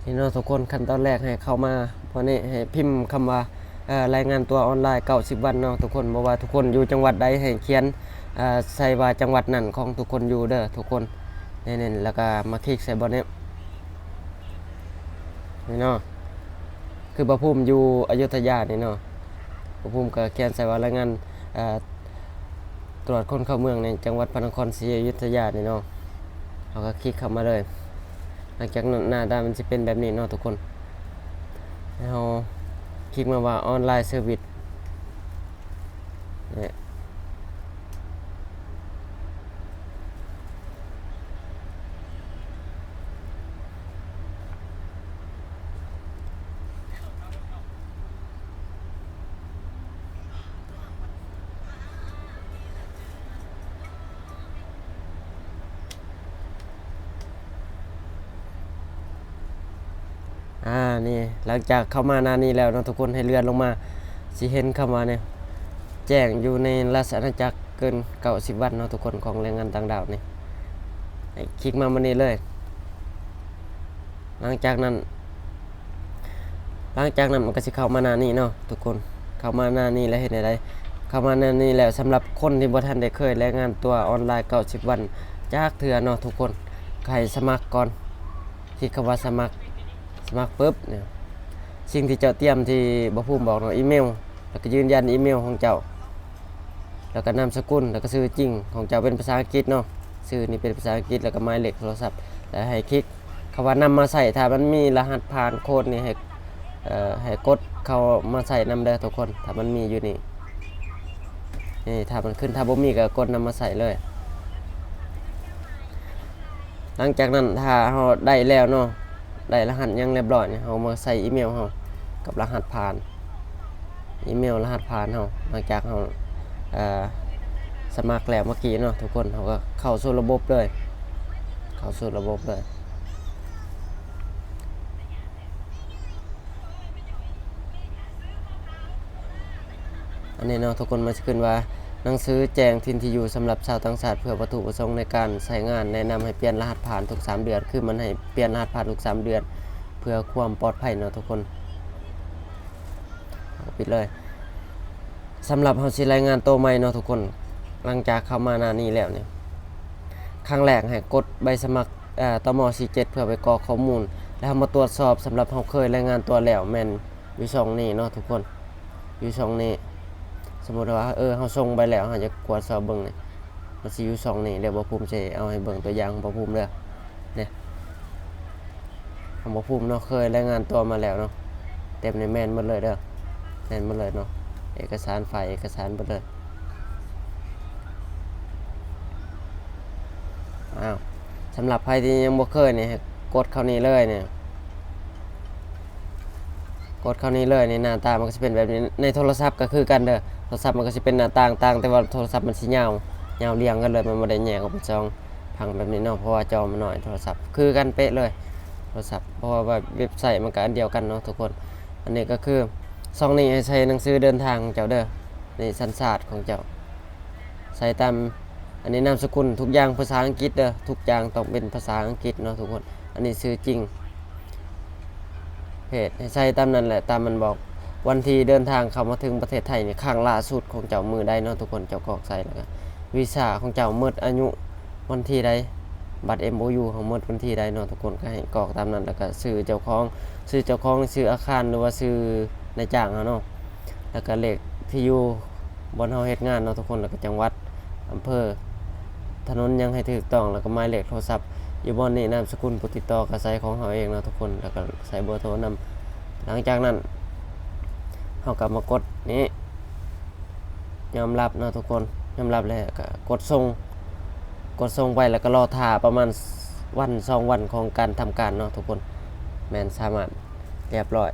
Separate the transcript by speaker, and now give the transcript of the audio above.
Speaker 1: นี่เนาะทุกคนขั้นตอนแรกให้เข้ามาวันนี้ให้พิมพ์คำว่ารายงานตัวออนไลน์90 วันเนาะทุกคนบอกว่าทุกคนอยู่จังหวัดใดให้เขียนใส่ว่าจังหวัดนั่นของทุกคนอยู่เด้อทุกคนนี่แล้วก็มาคลิกใส่บอลนี้นี่เนาะคือประภูมิอยู่อยุธยานี่เนาะประภูมิก็เขียนใส่ว่ารายงานตรวจคนเข้าเมืองในจังหวัดพระนครศรีอยุธยานี่เนาะเราก็คลิกเข้ามาเลยหลังจากนั้นหน้าตามันจะเป็นแบบนี้เนาะทุกคนเราคลิกมาว่าออนไลน์เซอร์วิสเนี่ยนี่หลังจากเข้ามาหน้านี้แล้วเนาะทุกคนให้เลื่อนลงมาสิเห็นคำว่าเนี่ยแจ้งอยู่ในราชอาณาจักรเกิน90 วันเนาะทุกคนของแรงงานต่างดาวนี่ให้คลิกมานี่เลยหลังจากนั้นมันก็จะเข้ามาหน้านี้เนาะทุกคนเข้ามาหน้านี้แล้วเห็นอะไรเข้ามาหน้านี้แล้วสำหรับคนที่บ่ทันได้เคยแรงงานตัวออนไลน์90 วันจากเถื่อเนาะทุกคนใครสมัครก่อนคลิกคำว่าสมัครปุ๊บเนี่ยสิ่งที่เจ้าเตรียมที่บ่ภูมิบอกเนาะอีเมลแล้วก็ยืนยันอีเมลของเจ้าแล้วก็นามสกุลแล้วก็ชื่อจริงของเจ้าเป็นภาษาอังกฤษเนาะชื่อนี่เป็นภาษาอังกฤษแล้วก็หมายเลขโทรศัพท์แล้วให้คลิกคำว่านำมาใส่ถ้ามันมีรหัสผ่านโค้ดนี่ให้กดเข้ามาใส่นำเด้อทุกคนถ้ามันมีอยู่นี่ถ้ามันขึ้นถ้าบ่มีก็กดนำมาใส่เลยหลังจากนั้นถ้าเราได้แล้วเนาะได้รหัสยังเรียบร้อยเนี่ยเรามาใส่อีเมลเรากับรหัสผ่านอีเมลรหัสผ่านเราหลังจากเราสมัครแล้วเมื่อกี้เนาะทุกคนเราก็เข้าสู่ระบบเลยอันนี้เนาะทุกคนมาขึ้นว่าหนังสือแจ้งถิ่นที่อยู่สำหรับชาวต่างชาติเพื่อวัตถุประสงค์ในการใช้งานแนะนำให้เปลี่ยนรหัสผ่านทุก3 เดือนคือมันให้เปลี่ยนรหัสผ่านทุก3 เดือนเพื่อความปลอดภัยเนาะทุกคนปิดเลยสำหรับเฮาสิรายงานตัวใหม่เนาะทุกคนหลังจากเข้ามาหน้านี้แล้วเนี่ยครั้งแรกให้กดใบสมัครตม47เพื่อไปกรอกข้อมูลแล้วมาตรวจสอบสำหรับเฮาเคยรายงานตัวแล้วแม่นอยู่ช่องนี้เนาะทุกคนอยู่ช่องนี้สมมุติว่าเฮาส่งไปแล้วเฮาจะกวดสอบเบิ่งนี่มันสิอยู่ช่องนี้เดี๋ยวบ่ภูมิจะเอาให้เบิ่งตัวอย่างบ่ภูมิเด้อเนี่ยบ่ภูมิเนาะเคยรายงานตัวมาแล้วเนาะเต็มในแม่นหมดเลยเด้อแม่นหมดเลยเนาะเอกสารไฟล์เอกสารหมดเลยสำหรับใครที่ยังบ่เคยเนี่ยกดเข้านี้เลยเนี่ยกดเข้านี้เลยในหน้าตามันก็จะเป็นแบบนี้ในโทรศัพท์ก็คือกันเด้อโทรศัพท์มันก็จะเป็นหน้าต่างแต่ว่าโทรศัพท์มันสิยาวเรียงกันเลยมันบ่ได้แยกออกเป็นช่องพังแบบนี้เนาะเพราะว่าจอมันน้อยโทรศัพท์คือกันเป๊ะเลยโทรศัพท์เพราะว่าเว็บไซต์มันก็อันเดียวกันเนาะทุกคนอันนี้ก็คือซองนี้ให้ใช้หนังสือเดินทางเจ้าเด้อนี่สัญชาติของเจ้าใส่ตามอันนี้นามสกุลทุกอย่างภาษาอังกฤษเด้อทุกอย่างต้องเป็นภาษาอังกฤษเนาะทุกคนอันนี้ชื่อจริงเพจให้ใส่ตามนั้นแหละตามมันบอกวันที่เดินทางเข้ามาถึงประเทศไทยนี่ครั้งล่าสุดของเจ้ามือได้เนาะทุกคนเจ้ากรอกใส่แล้วก็วีซ่าของเจ้าหมดอายุวันที่ใดบัตร MOU ของหมดวันที่ใดเนาะทุกคนก็ให้กรอกตามนั้นแล้วก็ชื่อเจ้าของชื่ออาคารหรือว่าชื่อนายจ้างเนาะแล้วก็เลขที่อยู่บนเฮาเฮ็ดงานเนาะทุกคนแล้วก็จังหวัดอำเภอถนนยังให้ถูกต้องแล้วก็หมายเลขโทรศัพท์อยู่บนนี้นามสกุลผู้ติดต่อก็ใส่ของเฮาเองเนาะทุกคนแล้วก็ใส่เบอร์โทรนำหลังจากนั้นเฮากลับมากดนี้ยอมรับเนาะทุกคนยอมรับแล้วก็กดส่งไปแล้วก็รอท่าประมาณวัน2 วันของการทำการเนาะทุกคนแม่นสามารถเรียบร้อย